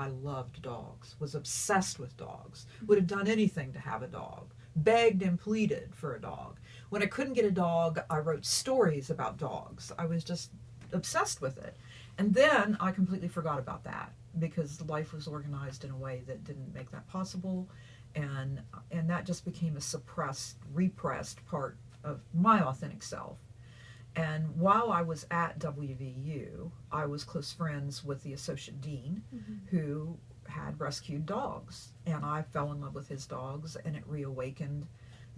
I loved dogs, was obsessed with dogs, would have done anything to have a dog, begged and pleaded for a dog. When I couldn't get a dog, I wrote stories about dogs. I was just obsessed with it. And then I completely forgot about that because life was organized in a way that didn't make that possible. And that just became a suppressed, repressed part of my authentic self. And while I was at WVU, I was close friends with the associate dean who had rescued dogs. And I fell in love with his dogs, and it reawakened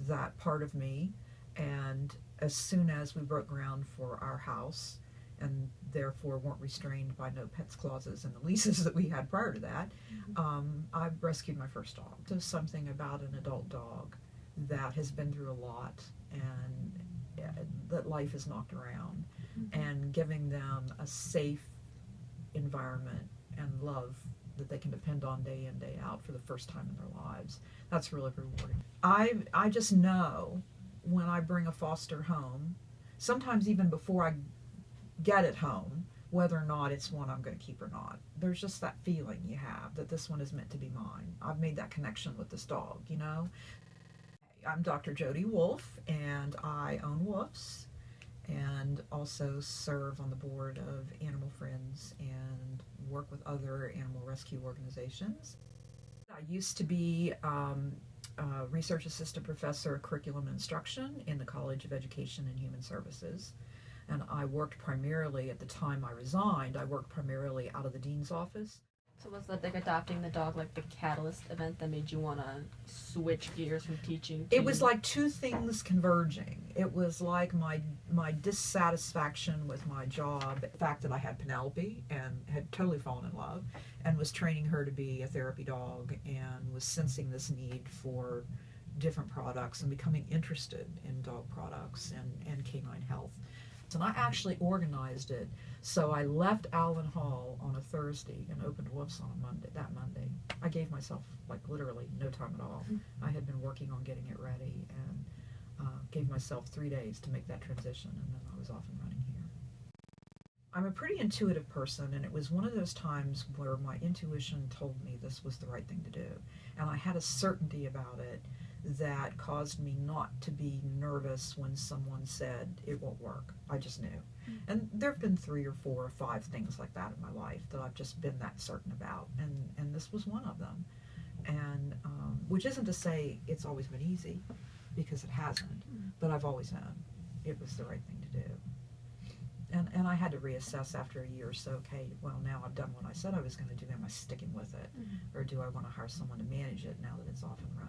that part of me. And as soon as we broke ground for our house, and therefore weren't restrained by no pets clauses and the leases that we had prior to that, I rescued my first dog. There's something about an adult dog that has been through a lot and that life has knocked around, and giving them a safe environment and love that they can depend on day in, day out for the first time in their lives. That's really rewarding. I just know when I bring a foster home, sometimes even before I get it home, whether or not it's one I'm going to keep or not. There's just that feeling you have that this one is meant to be mine. I've made that connection with this dog, you know? I'm Dr. Jody Wolfe, and I own Wolfe's, and also serve on the board of Animal Friends and work with other animal rescue organizations. I used to be a research assistant professor of curriculum and instruction in the College of Education and Human Services. And I worked primarily, at the time I resigned, I worked primarily out of the dean's office. So was that like adopting the dog like the catalyst event that made you want to switch gears from teaching to... It was like two things converging. It was like my dissatisfaction with my job, the fact that I had Penelope and had totally fallen in love and was training her to be a therapy dog and was sensing this need for different products and becoming interested in dog products and canine health. And I actually organized it. So I left Alvin Hall on a Thursday and opened Wolfe's on a Monday. That Monday, I gave myself like literally no time at all. I had been working on getting it ready and gave myself 3 days to make that transition, and then I was off and running here. I'm a pretty intuitive person, and it was one of those times where my intuition told me this was the right thing to do, and I had a certainty about it that caused me not to be nervous when someone said it won't work. I just knew. And there have been 3 or 4 or 5 things like that in my life that I've just been that certain about, and this was one of them. And which isn't to say it's always been easy, because it hasn't, but I've always known it was the right thing to do. And I had to reassess after a year or so, okay, well, now I've done what I said I was going to do, am I sticking with it? Or do I want to hire someone to manage it now that it's off and running?